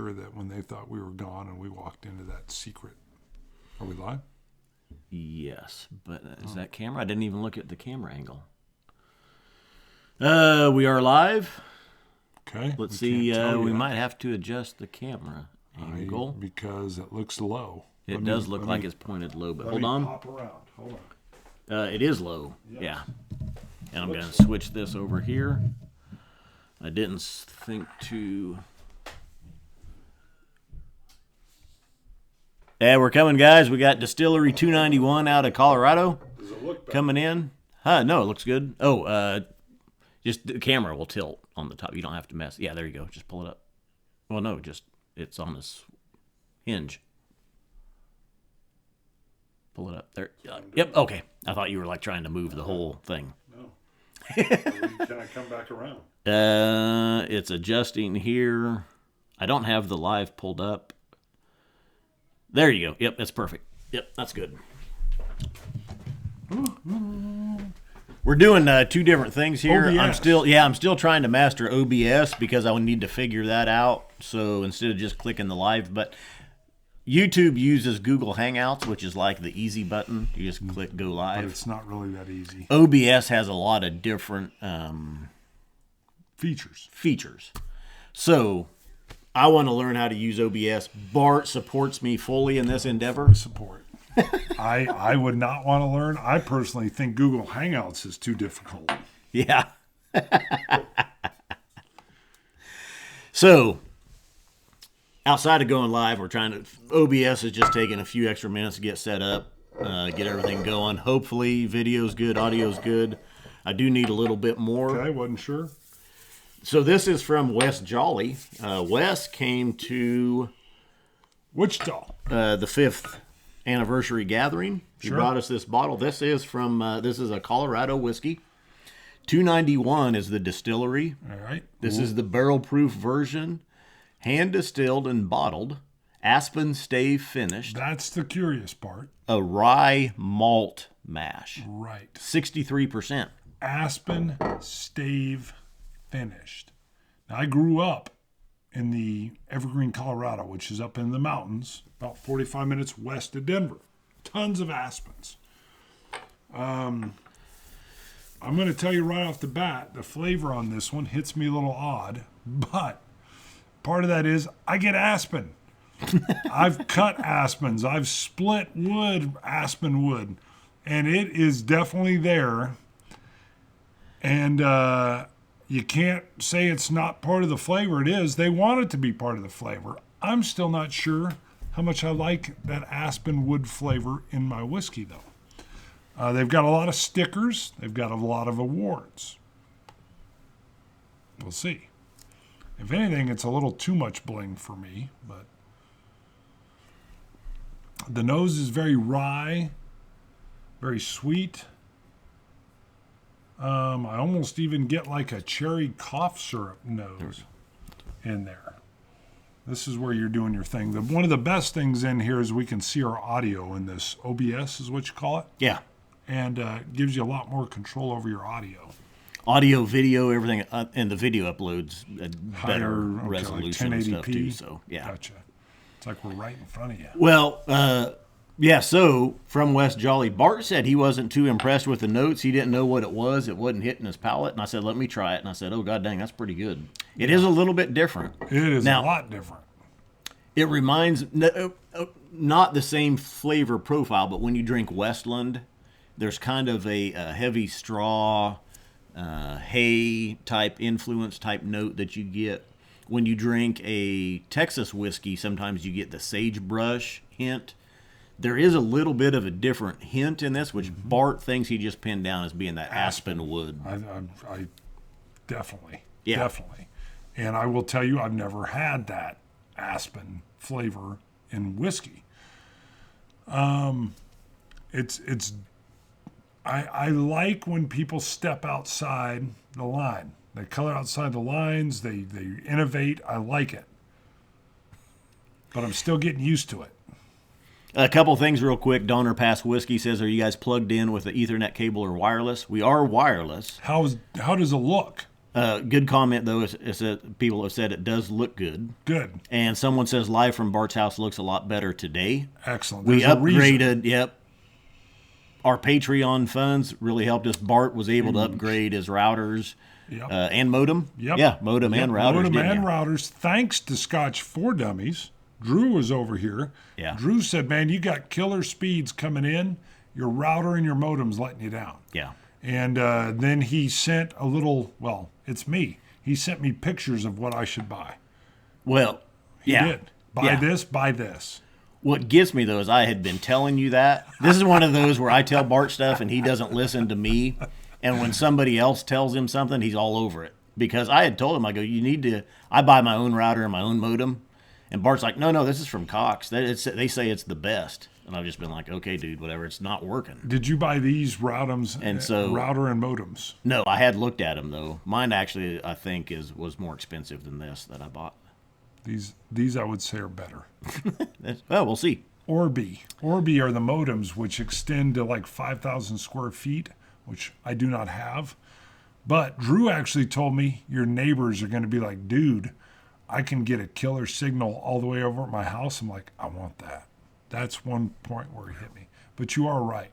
sure that when they thought we were gone and we walked into that secret. Are we live? Yes, but is that camera? I didn't even look at the camera angle. We are live. Okay. Let's see. We might have to adjust the camera angle because it looks low. It does look like it's pointed low, but hold on. Pop around. Hold on. It is low. Yeah. And I'm going to switch this over here. I didn't think to. Yeah, we're coming, guys. We got Distillery 291 out of Colorado. Does it look better? Coming in. No, it looks good. Oh, just the camera will tilt on the top. You don't have to mess. Yeah, there you go. Just pull it up. Well, no, just it's on this hinge. Pull it up there. Yep. Okay. I thought you were like trying to move the whole thing. No. Can I come back around? It's adjusting here. I don't have the live pulled up. There you go. Yep, that's perfect. Yep, that's good. We're doing two different things here. OBS. I'm still trying to master OBS because I would need to figure that out. So instead of just clicking the live, but YouTube uses Google Hangouts, which is like the easy button. You just click go live. But it's not really that easy. OBS has a lot of different features. So I want to learn how to use OBS. Bart supports me fully in this endeavor. Support. I would not want to learn. I personally think Google Hangouts is too difficult. Yeah. So, outside of going live, we're trying to. OBS is just taking a few extra minutes to get set up, get everything going. Hopefully, video's good, audio's good. I do need a little bit more. Okay, wasn't sure. So this is from Wes Jolly. Wes came to Wichita. The 5th anniversary gathering. He Sure. brought us this bottle. This is from this is a Colorado whiskey. 291 is the distillery. All right. This is the barrel proof version, hand distilled and bottled, aspen stave finished. That's the curious part. A rye malt mash. Right. 63%. Aspen stave finished. Now, I grew up in the Evergreen, Colorado, which is up in the mountains, about 45 minutes west of Denver. Tons of aspens. I'm going to tell you right off the bat, the flavor on this one hits me a little odd, but part of that is I get aspen. I've cut aspens. I've split aspen wood, and it is definitely there. And you can't say it's not part of the flavor. It is. They want it to be part of the flavor. I'm still not sure how much I like that aspen wood flavor in my whiskey, though. They've got a lot of stickers. They've got a lot of awards. We'll see. If anything, it's a little too much bling for me, but the nose is very rye, very sweet. I almost even get like a cherry cough syrup nose in there. This is where you're doing your thing. One of the best things in here is we can see our audio in this. OBS is what you call it. Yeah. And gives you a lot more control over your audio. Audio, video, everything, and the video uploads a better Higher, resolution like and stuff 1080p. too. So yeah. Gotcha. It's like we're right in front of you. Well, yeah. So from West Jolly, Bart said he wasn't too impressed with the notes. He didn't know what it was. It wasn't hitting his palate. And I said, let me try it. And I said, oh god dang, that's pretty good. It is a little bit different. It is now, a lot different. It reminds not the same flavor profile, but when you drink Westland, there's kind of a heavy straw, hay type influence type note that you get. When you drink a Texas whiskey, sometimes you get the sagebrush hint. There is a little bit of a different hint in this, which Bart thinks he just pinned down as being that aspen wood. I definitely. Yeah. Definitely. And I will tell you, I've never had that aspen flavor in whiskey. I like when people step outside the line. They color outside the lines. They innovate. I like it. But I'm still getting used to it. A couple things real quick. Donner Pass Whiskey says, are you guys plugged in with the Ethernet cable or wireless? We are wireless. How does it look? Good comment though is that people have said it does look good. Good. And someone says live from Bart's house looks a lot better today. Excellent. We There's a upgraded. reason. Yep. Our Patreon funds really helped us. Bart was able to upgrade his routers Yep. and modem. Yep. Yeah, modem and routers. Modem didn't and you? routers. Thanks to Scotch for Dummies. Drew was over here. Yeah. Drew said, man, you got killer speeds coming in. Your router and your modem's letting you down. Yeah. And then he sent a little, well, it's me. He sent me pictures of what I should buy. Well, He yeah. did. Buy Yeah. this, buy this. What gets me though is I had been telling you that. This is one of those where I tell Bart stuff and he doesn't listen to me. And when somebody else tells him something, he's all over it. Because I had told him, I go, I buy my own router and my own modem. And Bart's like, no, this is from Cox. They say it's the best. And I've just been like, okay, dude, whatever. It's not working. Did you buy these routers And so- router and modems? No, I had looked at them though. Mine actually, I think, was more expensive than this that I bought. These I would say are better. Well, we'll see. Orbi are the modems which extend to like 5,000 square feet, which I do not have. But Drew actually told me your neighbors are going to be like, dude, I can get a killer signal all the way over at my house. I'm like, I want that. That's one point where it hit me. But you are right.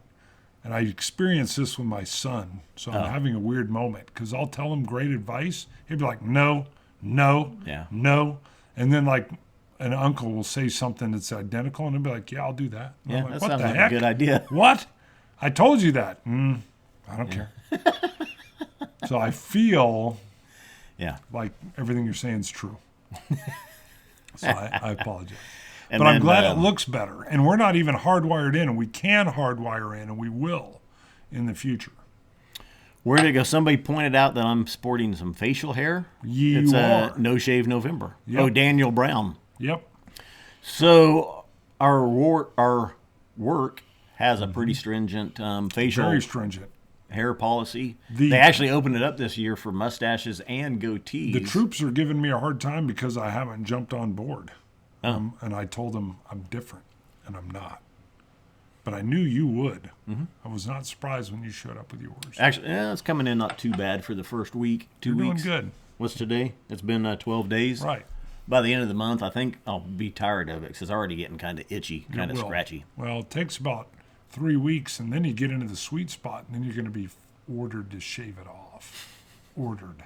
And I experienced this with my son. So I'm having a weird moment because I'll tell him great advice. He'll be like, no. Yeah. And then like an uncle will say something that's identical and he'll be like, yeah, I'll do that. And Yeah, I'm like, that what sounds the like heck? a good idea. What? I told you that. I don't care. So I feel Yeah. like everything you're saying is true. So I apologize. And But I'm then, glad it looks better. And we're not even hardwired in, and we can hardwire in, and we will in the future. Where did it go? Somebody pointed out that I'm sporting some facial hair. You It's are. No Shave November. Yep. Oh, Daniel Brown. Yep. So our work has a pretty stringent facial Very stringent. hair policy. The- They actually opened it up this year for mustaches and goatees. The troops are giving me a hard time because I haven't jumped on board. Oh. And I told them I'm different, and I'm not. But I knew you would. Mm-hmm. I was not surprised when you showed up with yours. Actually, it's coming in not too bad for the first week, 2 You're weeks. doing good. What's today? It's been 12 days. Right. By the end of the month, I think I'll be tired of it because it's already getting kind of itchy, kind of It will. scratchy. Well, it takes about 3 weeks, and then you get into the sweet spot, and then you're going to be ordered to shave it off. Ordered.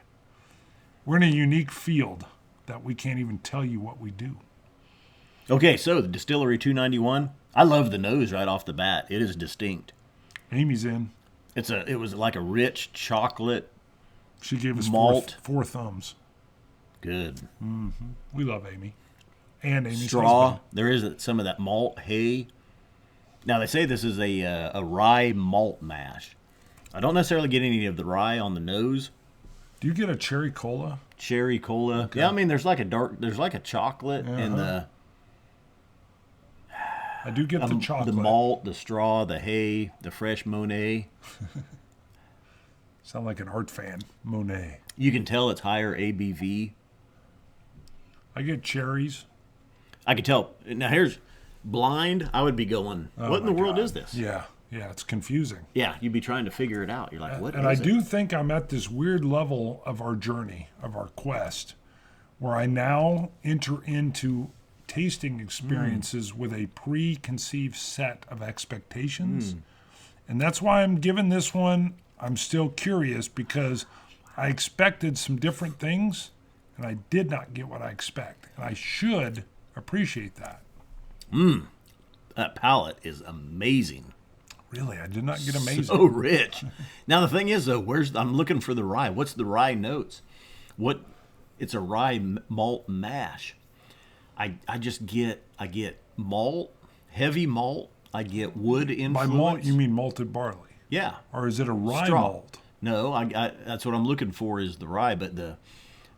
We're in a unique field that we can't even tell you what we do. Okay, so the Distillery 291. I love the nose right off the bat. It is distinct. Amy's in. It was like a rich chocolate. She gave us Malt. four thumbs. Good. We love Amy. And Amy's Straw. husband. There is some of that malt hay. Now they say this is a rye malt mash. I don't necessarily get any of the rye on the nose. Do you get a cherry cola? Cherry cola. Okay. Yeah, I mean there's like a chocolate in the I do get the chocolate. the malt, the straw, the hay, the fresh Monet. Sound like an art fan. Monet. You can tell it's higher ABV. I get cherries. I can tell. Now here's blind. I would be going, Oh what in the my world God. is this? Yeah, it's confusing. Yeah, you'd be trying to figure it out. You're like, what is And I it? do think I'm at this weird level of our journey, of our quest, where I now enter into tasting experiences with a preconceived set of expectations. And that's why I'm giving this one, I'm still curious because I expected some different things and I did not get what I expect. And I should appreciate that. That palate is amazing. Really, I did not get amazing. So rich. Now the thing is though, I'm looking for the rye. What's the rye notes? It's a rye malt mash. I get malt, heavy malt. I get wood influence. By malt, you mean malted barley? Yeah. Or is it a rye Straw. malt? No, I that's what I'm looking for is the rye, but the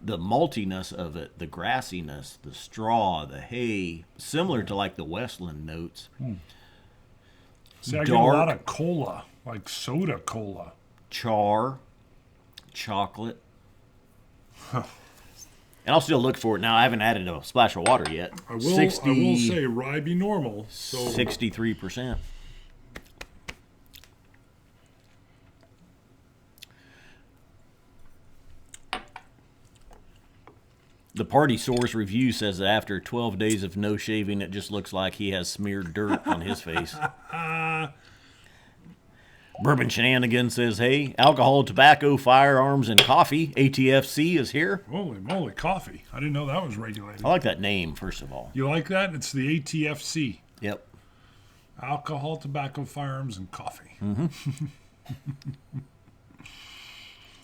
maltiness of it, the grassiness, the straw, the hay, similar to like the Westland notes. See, I get a lot Dark. of cola, like soda cola. Char, chocolate. And I'll still look for it. Now, I haven't added a splash of water yet. I will say rye be normal. So 63%. The Party Source review says that after 12 days of no shaving, it just looks like he has smeared dirt on his face. Bourbon Shenanigans says, hey, alcohol, tobacco, firearms, and coffee. ATFC is here. Holy moly, coffee. I didn't know that was regulated. I like that name, first of all. You like that? It's the ATFC. Yep. Alcohol, tobacco, firearms, and coffee. Mm-hmm.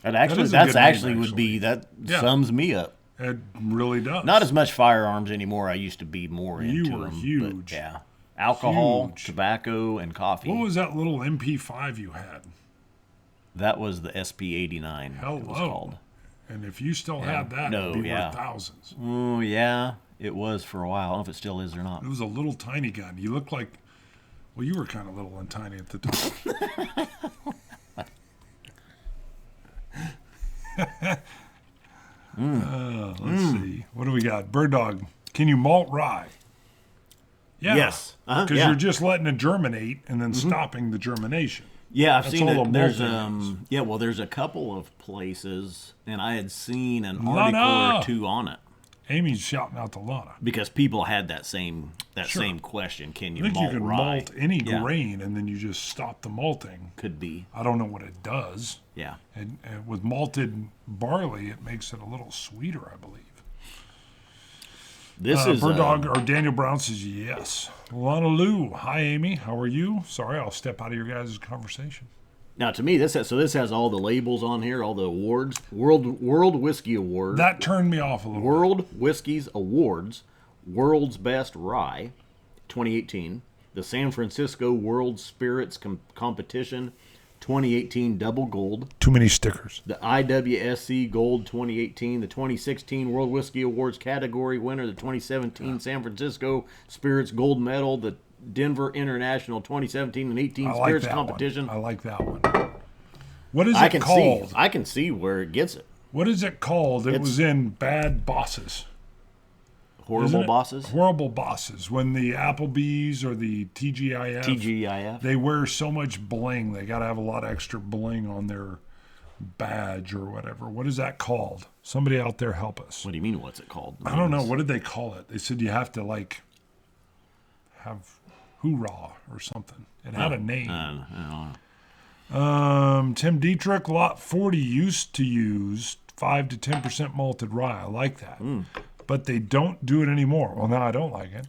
That sums me up. It really does. Not as much firearms anymore. I used to be more into them. You were huge. But yeah. Alcohol, Huge. Tobacco, and coffee. What was that little MP5 you had? That was the SP-89. Hello. It was called. And if you still had that, it'd be worth thousands. Oh, yeah. It was for a while. I don't know if it still is or not. It was a little tiny gun. You looked like, well, you were kind of little and tiny at the time. Let's see. What do we got? Bird Dog. Can you malt rye? Yeah. Yes. Because you're just letting it germinate and then stopping the germination. Yeah, I've That's seen all it. the There's malting is. there's a couple of places, and I had seen an article or two on it Amy's shouting out to Lana. because people had that same question. Can I you think malt you can rye? malt any Yeah. grain and then you just stop the malting. Could be. I don't know what it does. Yeah. And with malted barley, it makes it a little sweeter, I believe. This is Bird Dog or Daniel Brown says yes. Lana Lou, hi Amy, how are you? Sorry, I'll step out of your guys' conversation. now to me this has all the labels on here, all the awards. World Whiskey Award. That turned me off a little. World Whiskies Awards, World's Best Rye, 2018. The San Francisco World Spirits Competition, 2018 Double Gold. Too many stickers. The IWSC Gold 2018. The 2016 World Whiskey Awards category winner. The 2017 San Francisco Spirits Gold Medal. The Denver International 2017 and 18 Spirits Competition. I like that one. What is it called? I can see where it gets it. What is it called? It was in Bad Bosses. Horrible Bosses? Horrible Bosses. When the Applebee's or the TGIF, they wear so much bling. They got to have a lot of extra bling on their badge or whatever. What is that called? Somebody out there help us. What do you mean, what's it called? I don't know. What did they call it? They said you have to, like, have hoorah or something. It had a name. I don't know. Tim Dietrich, Lot 40 used to use 5 to 10% malted rye. I like that. But they don't do it anymore. Well, now I don't like it.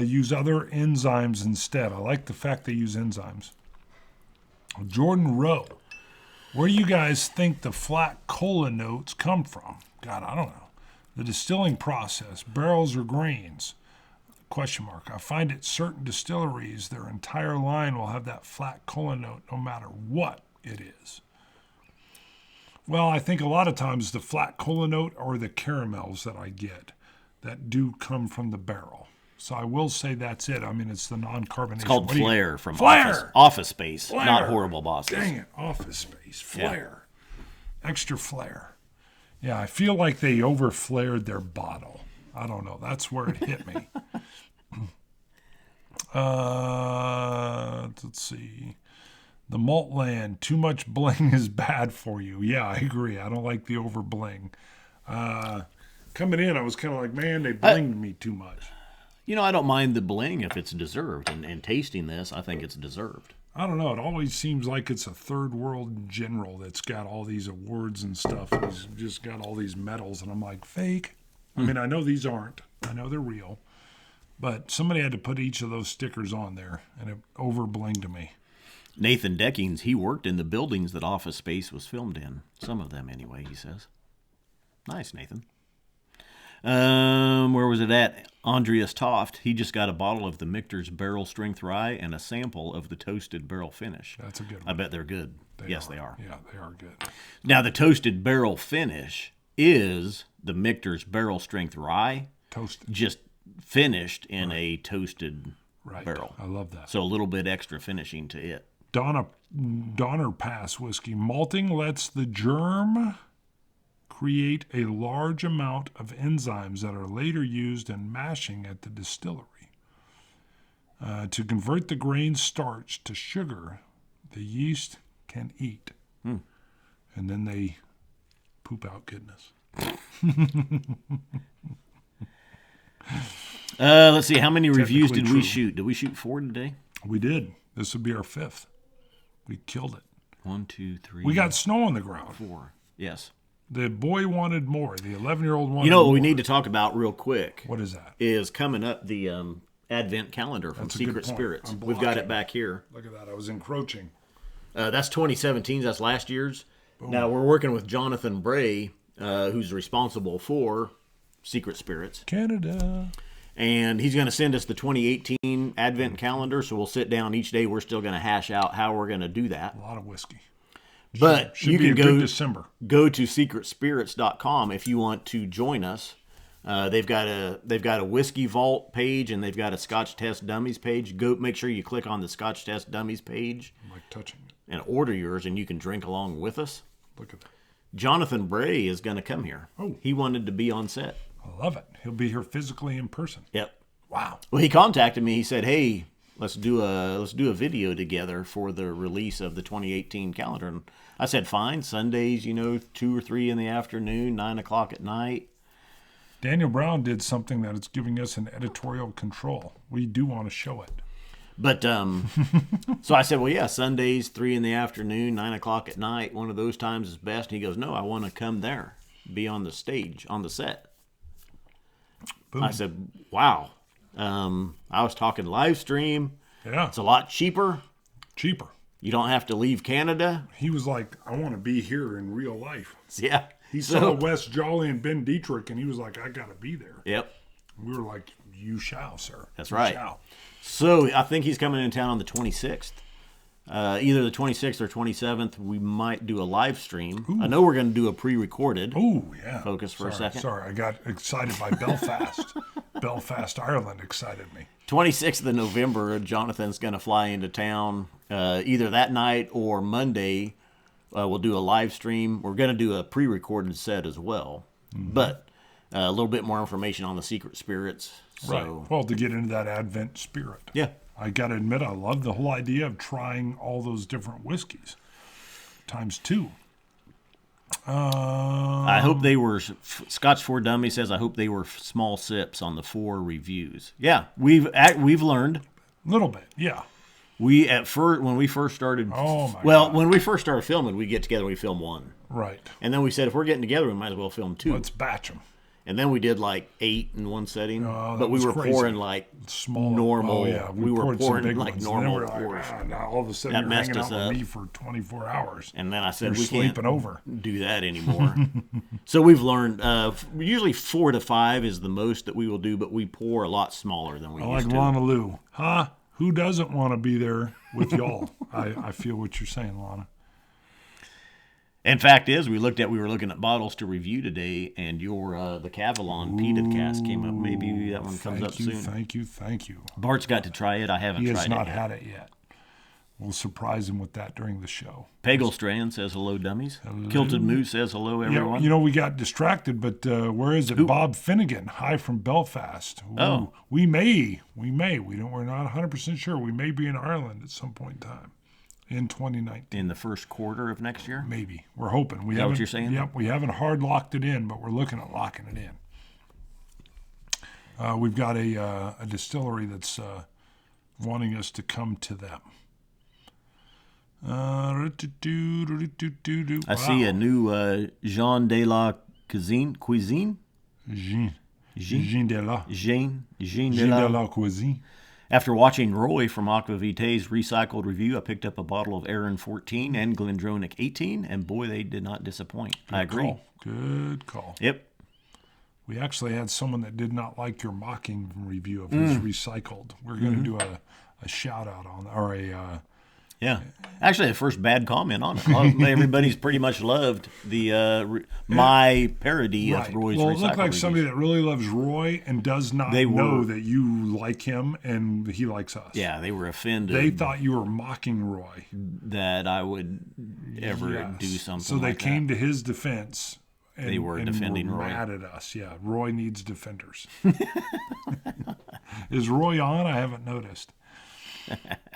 Use other enzymes instead. I like the fact they use enzymes. Jordan Rowe, where do you guys think the flat cola notes come from? God, I don't know. The distilling process, barrels or grains? Question mark. I find at certain distilleries, their entire line will have that flat cola note no matter what it is. Well, I think a lot of times the flat cola note or the caramels that I get that do come from the barrel. So I will say that's it. I mean, it's the non-carbonation. It's called Flair from Flair! Office Space, Flair! not Horrible Bosses. Dang it, Office Space. Flair. Yeah. Extra flair. Yeah, I feel like they over-flared their bottle. I don't know. That's where it hit me. Let's see. The malt land, too much bling is bad for you. Yeah, I agree. I don't like the over bling. Coming in, I was kind of like, man, they blinged me too much. You know, I don't mind the bling if it's deserved. And tasting this, I think it's deserved. I don't know. It always seems like it's a third world general that's got all these awards and stuff. And he's just got all these medals. And I'm like, fake? I mean, I know these aren't. I know they're real. But somebody had to put each of those stickers on there. And it over blinged me. Nathan Deckings, he worked in the buildings that Office Space was filmed in. Some of them, anyway, he says. Nice, Nathan. Where was it at? Andreas Toft, he just got a bottle of the Michter's Barrel Strength Rye and a sample of the Toasted Barrel Finish. That's a good one. I bet they're good. They are. Yeah, they are good. Now, the Toasted Barrel Finish is the Michter's Barrel Strength Rye. Toasted. Just finished in a toasted barrel. I love that. So a little bit extra finishing to it. Donner Pass whiskey. Malting lets the germ create a large amount of enzymes that are later used in mashing at the distillery. To convert the grain starch to sugar, the yeast can eat. And then they poop out goodness. Let's see. How many reviews did Technically we true. shoot? Did we shoot 4 today? We did. This would be our 5th. We killed it. 1, 2, 3. We got snow on the ground. 4. Yes. The boy wanted more. The 11-year-old wanted You know what more. we need to talk about real quick? What is that? Is coming up the Advent calendar from That's a good Secret point. Spirits. I'm We've got blocking. it back here. Look at that. I was encroaching. That's 2017. That's last year's. Now we're working with Jonathan Bray, who's responsible for Secret Spirits, Canada. and he's going to send us the 2018 Advent calendar. So we'll sit down each day. We're still going to hash out how we're going to do that. A lot of whiskey. But Should you be can a good go December. to secretspirits.com if you want to join us. They've got a whiskey vault page, and they've got a Scotch Test Dummies page. Go make sure you click on the Scotch Test Dummies page I'm like touching it. and order yours, and you can drink along with us. Look at that. Jonathan Bray is going to come here. Oh. He wanted to be on set. I love it. He'll be here physically in person. Yep. Wow. Well, he contacted me. He said, "Hey, let's do a video together for the release of the 2018 calendar." And I said, "Fine. Sundays, 2 or 3 in the afternoon, 9 o'clock at night." Daniel Brown did something that is giving us an editorial control. We do want to show it. But so I said, "Well, yeah, Sundays, 3 in the afternoon, 9 o'clock at night. One of those times is best." And he goes, "No, I want to come there, be on the stage, on the set." Boom. I said, "Wow." I was talking live stream. Yeah. It's a lot cheaper. Cheaper. You don't have to leave Canada. He was like, I want to be here in real life. Yeah. He saw Wes Jolly and Ben Dietrich, and he was like, I got to be there. Yep. We were like, you shall, sir. That's You right. shall. So I think he's coming in town on the 26th. Either the 26th or 27th, we might do a live stream. Ooh. I know we're going to do a pre-recorded. Oh, yeah. Focus for a second. Sorry, I got excited by Belfast. Belfast, Ireland excited me. 26th of November, Jonathan's going to fly into town either that night or Monday. We'll do a live stream. We're going to do a pre-recorded set as well. Mm-hmm. But a little bit more information on the Secret Spirits. So, Right. Well, to get into that Advent spirit. Yeah. I got to admit, I love the whole idea of trying all those different whiskeys. Times 2. I hope they were, Scotch 4 Dummy says, I hope they were small sips on the 4 reviews. Yeah, we've learned. Little bit, yeah. We at first, when we first started, Oh, my well, God. when we first started filming, we get together, we film 1. Right. And then we said, if we're getting together, we might as well film 2. Let's batch them. And then we did like 8 in one setting, that but we was were crazy. pouring like Small. normal. Oh, yeah. We were poured some pouring big like ones. normal And then we're pours. like, now all of a sudden That you're messed hanging us out up. with me for 24 hours. And then I said, You're we sleeping can't over. do that anymore. So we've learned, usually 4 to 5 is the most that we will do, but we pour a lot smaller than we I used like to. Lana Lou. Huh? Who doesn't want to be there with y'all? I feel what you're saying, Lana. And fact is, we were looking at bottles to review today, and your the Cavalon peated cast came up. Maybe that one comes up soon. Thank you. Bart's got to try it. I haven't He tried has it not yet. had it yet. We'll surprise him with that during the show. Pagel Strand says hello, dummies. Kilted Moose says hello, everyone. Yeah, we got distracted, but where is it? Bob Finnegan, hi from Belfast. Ooh, Oh. we're not 100% sure. We may be in Ireland at some point in time in 2019. In the first quarter of next year? Maybe. We're hoping. We that haven't, what you're saying? Yep, we haven't hard locked it in, but we're looking at locking it in. We've got a distillery that's wanting us to come to them. I see a new Jean de la Cuisine. Jean de la. Jean Jean de de la. la Cuisine. After watching Roy from Aquavitae's recycled review, I picked up a bottle of Aaron 14 and Glendronach 18, and boy, they did not disappoint. I agree. Good call. Yep. We actually had someone that did not like your mocking review of his recycled. We're going to do a shout out on, or a Yeah. Actually, the first bad comment on it. Everybody's pretty much loved the my parody right. of Roy's Well, it recycled looked like reviews. somebody that really loves Roy and does not know that you like him and he likes us. Yeah, they were offended They thought you were mocking Roy. that I would ever Yes. do something So they like came to his defense. And, They were defending were Roy. mad at us. Yeah, Roy needs defenders. Is Roy on? I haven't noticed.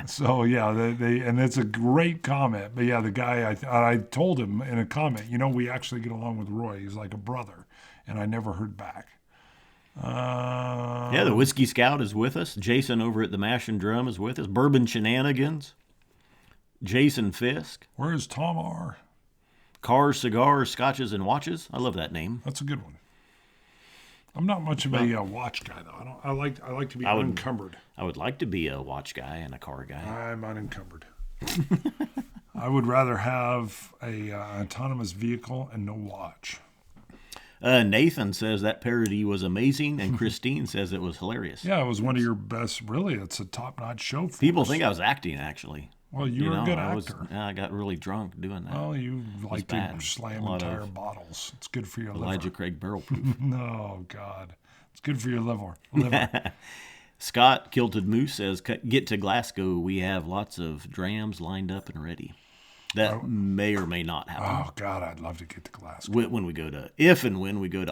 So yeah, they and it's a great comment. But yeah, the guy I told him in a comment, we actually get along with Roy. He's like a brother. and I never heard back. Yeah, the Whiskey Scout is with us. Jason over at the Mash and Drum is with us. Bourbon Shenanigans. Jason Fisk. Where is Tom R? Cars, Cigars, Scotches, and Watches. I love that name. That's a good one. I'm not much of a watch guy though. I like to be unencumbered. I would like to be a watch guy and a car guy. I'm unencumbered. I would rather have a autonomous vehicle and no watch. Nathan says that parody was amazing, and Christine says it was hilarious. Yeah, it was one of your best. Really, it's a top-notch show. People think I was acting, actually. Well, you're a good actor. I got really drunk doing that. Well, you like to slam entire bottles. It's good for your liver. Elijah Craig barrel proof. No, God. It's good for your liver. Scott Kilted Moose says, get to Glasgow. We have lots of drams lined up and ready. That may or may not happen. Oh, God, I'd love to get to Glasgow. When we go to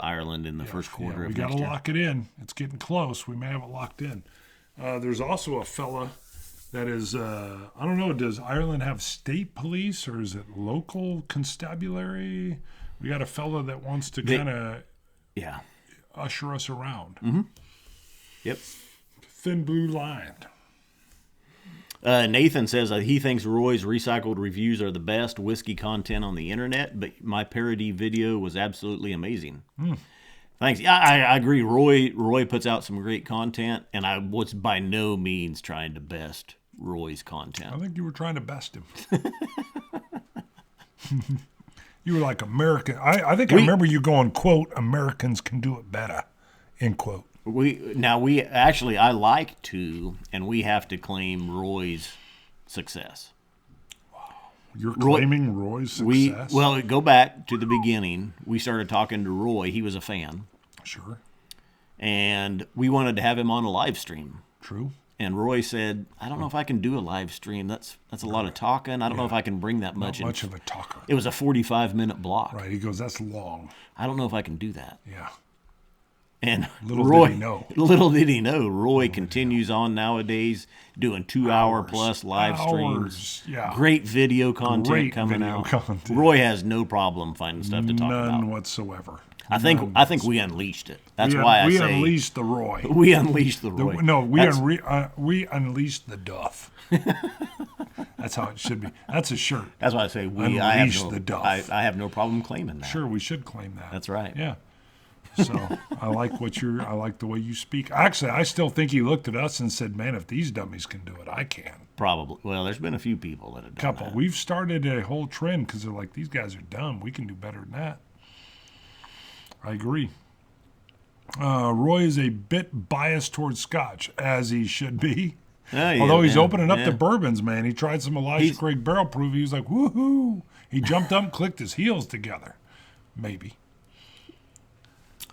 Ireland in the first quarter of next year. We got to lock it in. It's getting close. We may have it locked in. There's also a fella that is, I don't know, does Ireland have state police or is it local constabulary? We got a fella that wants to kind of usher us around. Mm-hmm. Yep. Thin blue line. Nathan says he thinks Roy's recycled reviews are the best whiskey content on the internet, but my parody video was absolutely amazing. Thanks. Yeah, I agree. Roy puts out some great content, and I was by no means trying to best Roy's content. I think you were trying to best him. You were like American. I think I remember you going, quote, Americans can do it better, end quote. I like to, and we have to claim Roy's success. Wow. You're claiming Roy's success? Go back to the beginning. We started talking to Roy. He was a fan. Sure. And we wanted to have him on a live stream. True. And Roy said, I don't know if I can do a live stream. That's a lot of talking. I don't know if I can bring that much. Not much of a talker. It was a 45-minute block. Right. He goes, that's long. I don't know if I can do that. Yeah. And little did he know, Roy continues on nowadays doing 2-hour plus live streams. Yeah. Great video content coming out. Roy has no problem finding stuff to talk about. None whatsoever. I think we unleashed it. That's why I say we unleashed the Roy. We unleashed the Roy. We unleashed the Duff. That's how it should be. That's a shirt. That's why I say we. Unleashed the Duff. I have no problem claiming that. Sure, we should claim that. That's right. Yeah. So I like the way you speak. Actually, I still think he looked at us and said, "Man, if these dummies can do it, I can." Probably. Well, there's been a few people that have done that. We've started a whole trend because they're like, these guys are dumb. We can do better than that. I agree. Roy is a bit biased towards Scotch, as he should be. Although he's opening up the bourbons, man. He tried some Elijah Craig barrel proof. He was like, woohoo. He jumped up and clicked his heels together. Maybe.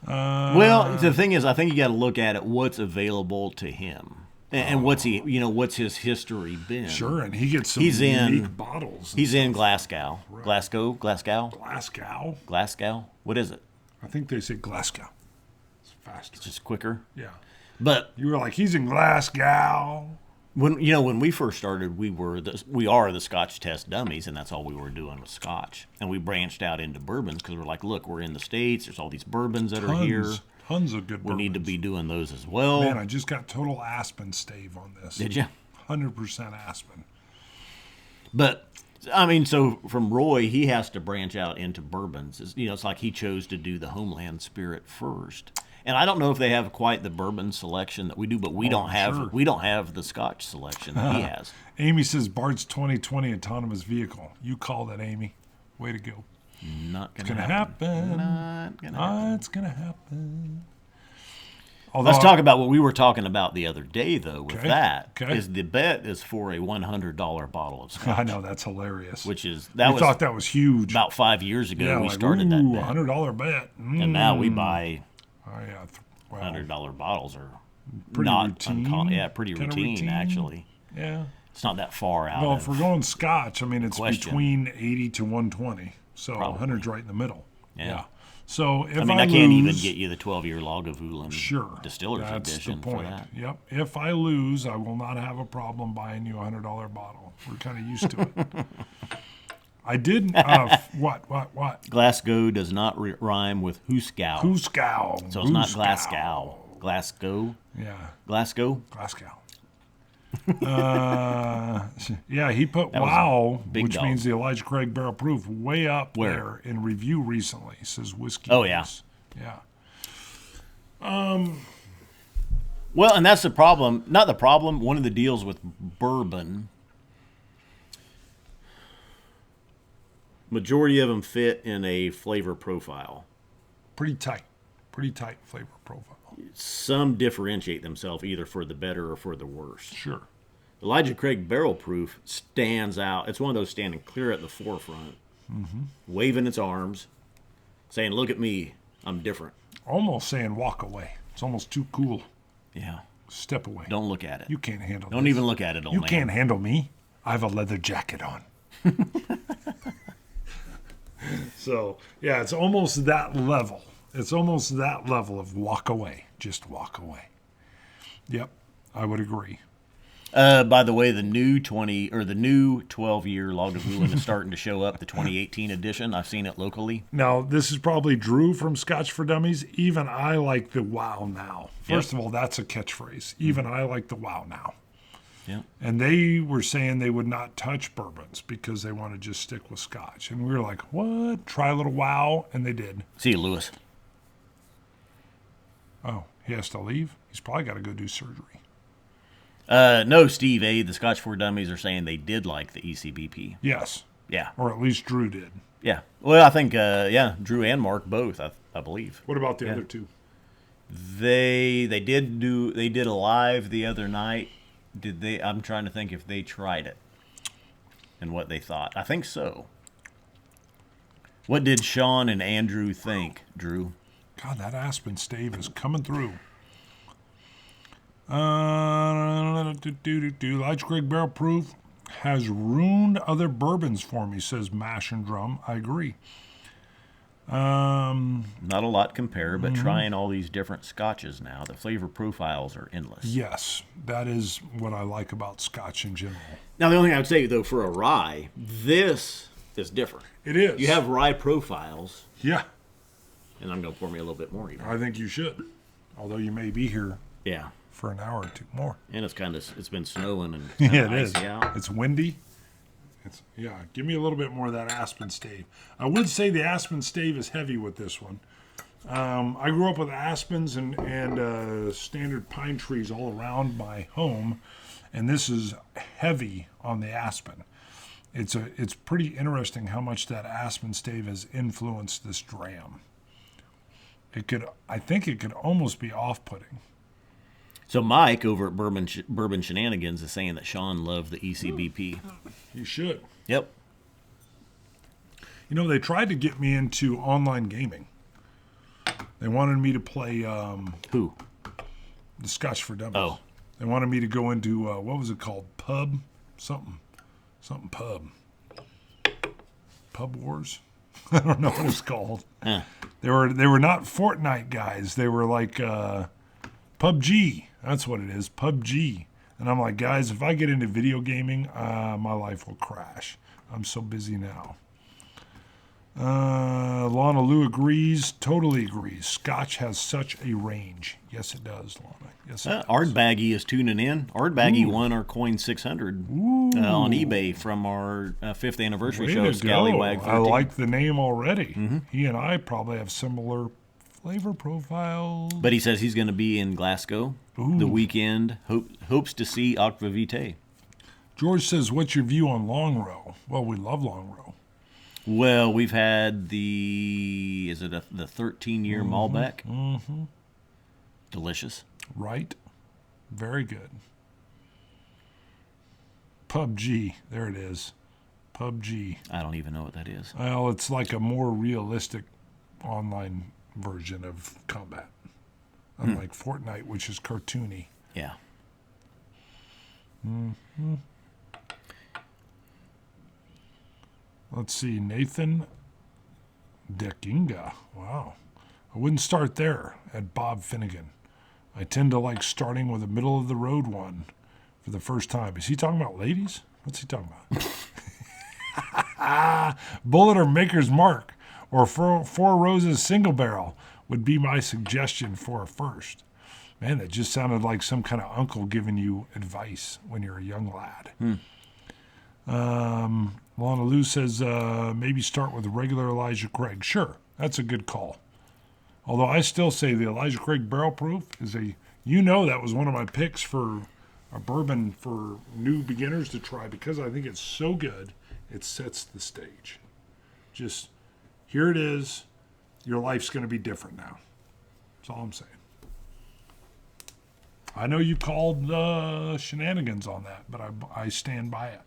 Well, the thing is, I think you got to look at it, what's available to him. And what's his history been? Sure, and he gets some unique bottles. He's in Glasgow. Right. Glasgow? What is it? I think they say Glasgow. It's faster. It's just quicker. Yeah. But you were like, he's in Glasgow. When we first started, we are the Scotch test dummies, and that's all we were doing was Scotch. And we branched out into bourbons because we're like, look, we're in the States. There's all these bourbons that are here. Tons of good bourbons. We need to be doing those as well. Man, I just got total Aspen stave on this. Did you? 100% Aspen. But, I mean, so from Roy, he has to branch out into bourbons. It's like he chose to do the Homeland Spirit first. And I don't know if they have quite the bourbon selection that we do, but we don't have the Scotch selection that he has. Amy says Bart's 2020 autonomous vehicle. You called it, Amy. Way to go. Not gonna happen. Not gonna happen. It's gonna happen. Let's talk about what we were talking about the other day, though. With is the bet is for a $100 bottle of Scotch. I know, that's hilarious. We thought that was huge. About 5 years ago, we started that bet. $100 bet. And now we buy $100 bottles are pretty not routine. Uncommon. Pretty routine, actually. Yeah. It's not that far out. Well, if we're going Scotch, I mean, it's between 80 to 120. So Probably. 100's right in the middle. Yeah. So if I can't even get you the 12-year Lagavulin Distillery edition the point. for that. Yep. If I lose, I will not have a problem buying you a $100 bottle. We're kind of used to it. I did. What? Glasgow does not rhyme with Hooskow. Hooskow. So it's not Glasgow. Glasgow. Yeah. Glasgow. Glasgow. Yeah, he put That was wow, big which dog. means the Elijah Craig Barrel Proof, way up Where? there in review recently. He says whiskey. Oh, yeah. Yeah. Well, and that's the problem. Not the problem. One of the deals with bourbon, majority of them fit in a flavor profile. Pretty tight flavor profile. Some differentiate themselves either for the better or for the worse. Sure. Elijah Craig Barrel Proof stands out. It's one of those standing clear at the forefront, waving its arms, saying, "Look at me, I'm different." Almost saying walk away. It's almost too cool. Yeah. Step away. Don't look at it. You can't handle Don't this. even look at it, old You man. can't handle me. I have a leather jacket on. So, yeah, it's almost that level. It's almost that level of walk away. Just walk away. Yep, I would agree. By the way, the new 12-year Lagavulin is starting to show up. The 2018 edition. I've seen it locally. Now, this is probably Drew from Scotch for Dummies. Even I like the wow now. First of all, that's a catchphrase. Even I like the wow now. Yeah. And they were saying they would not touch bourbons because they want to just stick with Scotch. And we were like, what? Try a little wow. And they did. See you, Lewis. Oh, he has to leave? He's probably got to go do surgery. No, Steve A. The Scotch for Dummies are saying they did like the ECBP. Yes. Yeah. Or at least Drew did. Yeah. Well, I think, Drew and Mark both, I believe. What about the other two? They did a live the other night. Did they? I'm trying to think if they tried it and what they thought. I think so. What did Sean and Andrew think, Drew? God, that Aspen stave is coming through. Elijah Craig Barrel Proof has ruined other bourbons for me, says Mash and Drum. I agree. Not a lot compare, but trying all these different scotches now, the flavor profiles are endless. Yes, that is what I like about Scotch in general. Now, the only thing I would say, though, for a rye, this is different. It is. You have rye profiles, Yeah, and I'm going to pour me a little bit more even. I think you should. Although you may be here Yeah. for an hour or two more. And it's been snowing and Yeah, it is. icy out. It's windy. Give me a little bit more of that Aspen stave. I would say the Aspen stave is heavy with this one. I grew up with aspens and standard pine trees all around my home, and this is heavy on the aspen. It's pretty interesting how much that aspen stave has influenced this dram. I think it could almost be off-putting. So Mike over at Bourbon Shenanigans is saying that Sean loved the ECBP. You should. Yep. You know, they tried to get me into online gaming. They wanted me to play Who? the Scotch for Dummies. Oh. They wanted me to go into, what was it called? Pub? Something pub. Pub Wars? I don't know what it's called. Huh. They were not Fortnite guys. They were like PUBG. That's what it is, PUBG. And I'm like, guys, if I get into video gaming, my life will crash. I'm so busy now. Lana Lou agrees, totally agrees. Scotch has such a range. Yes, it does, Lana. Yes, it does. Ardbaggy is tuning in. Ardbaggy won our Coin 600 on eBay from our 5th anniversary Way show, to Scallywag go. 13. I like the name already. He and I probably have similar flavor profiles. But he says he's going to be in Glasgow the weekend. Hopes to see Aquavite. George says, what's your view on Long Row? Well, we love Long Row. Well, we've had the 13-year Malbec. Mm-hmm. Delicious. Right? Very good. PUBG. There it is. PUBG. I don't even know what that is. Well, it's like a more realistic online version of combat. Unlike Fortnite, which is cartoony. Yeah. Let's see. Nathan Dekinga. Wow. I wouldn't start there at Bob Finnegan. I tend to like starting with a middle of the road one for the first time. Is he talking about ladies? What's he talking about? Bullet or Maker's Mark or Four Roses single barrel would be my suggestion for a first. Man, that just sounded like some kind of uncle giving you advice when you're a young lad. Lana Lou says maybe start with regular Elijah Craig. Sure, that's a good call. Although I still say the Elijah Craig Barrel Proof is that was one of my picks for a bourbon for new beginners to try because I think it's so good, it sets the stage. Just, here it is. Your life's going to be different now. That's all I'm saying. I know you called shenanigans on that, but I stand by it.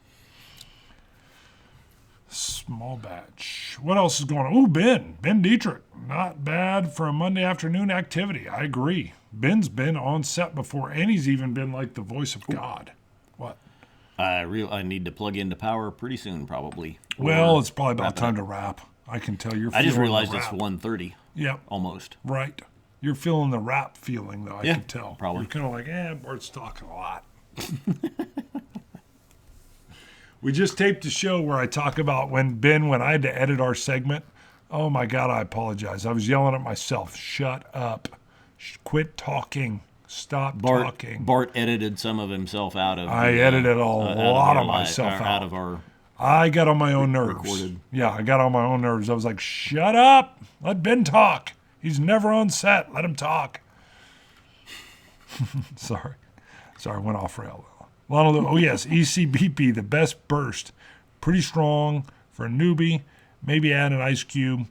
Small batch. What else is going on? Ooh, Ben Dietrich. Not bad for a Monday afternoon activity. I agree. Ben's been on set before, and he's even been like the voice of God. What? I need to plug into power pretty soon, probably. Well, it's probably about time to wrap. I can tell you're feeling I just realized the it's rap. 1:30. Yep. Almost. Right. You're feeling the rap feeling, though, I can tell. Probably. You're kind of like, Bart's talking a lot. We just taped a show where I talk about when I had to edit our segment. Oh, my God, I apologize. I was yelling at myself. Shut up. Quit talking. Stop talking. Bart edited some of himself out of. I edited a lot of myself out of our. I got on my own nerves. Recorded. Yeah, I got on my own nerves. I was like, shut up. Let Ben talk. He's never on set. Let him talk. Sorry, I went off rail. Oh, yes, ECBP, the best burst. Pretty strong for a newbie. Maybe add an ice cube.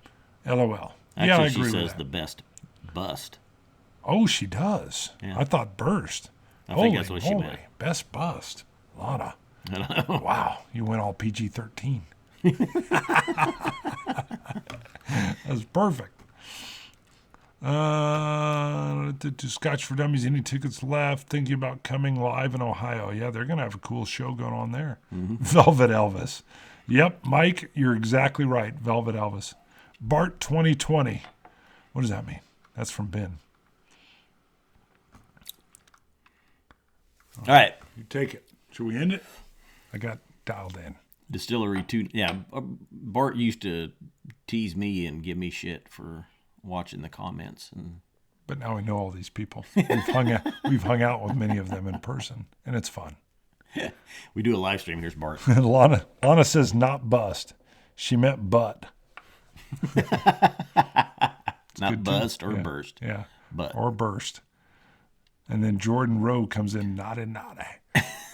LOL. Actually, I agree she with says that. the best bust. Oh, she does. Yeah. I thought burst. I think that's what she moly. meant. Best bust. Lana. Wow, you went all PG-13. That's perfect. To Scotch for Dummies, any tickets left? Thinking about coming live in Ohio. Yeah, they're going to have a cool show going on there. Velvet Elvis. Yep, Mike, you're exactly right. Velvet Elvis. Bart 2020. What does that mean? That's from Ben. All right. You take it. Should we end it? I got dialed in. Distillery 2. Yeah, Bart used to tease me and give me shit for watching the comments, but now we know all these people. We've hung out with many of them in person, and it's fun. We do a live stream. Here's Bart. Lana says not bust. She meant butt. Not bust or burst. Yeah, but or burst. And then Jordan Rowe comes in, nada.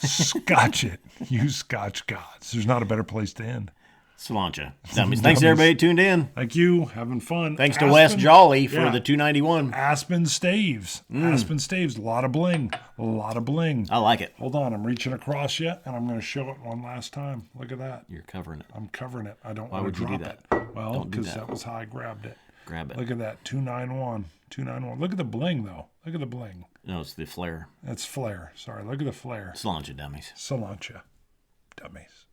Scotch it. You Scotch gods. There's not a better place to end. Cilantro. Thanks to everybody who tuned in. Thank you. Having fun. Thanks to Wes Jolly for the 291. Aspen Staves. Aspen Staves. A lot of bling. I like it. Hold on. I'm reaching across yet, and I'm going to show it one last time. Look at that. You're covering it. I'm covering it. I don't Why want to would you drop do that? it. Well, Don't do because that. that was how I grabbed it. Grab it. Look at that. 291. 291. Look at the bling, though. Look at the bling. No, it's the flare. That's flare. Sorry. Look at the flare. Cilantro dummies. Cilantro dummies.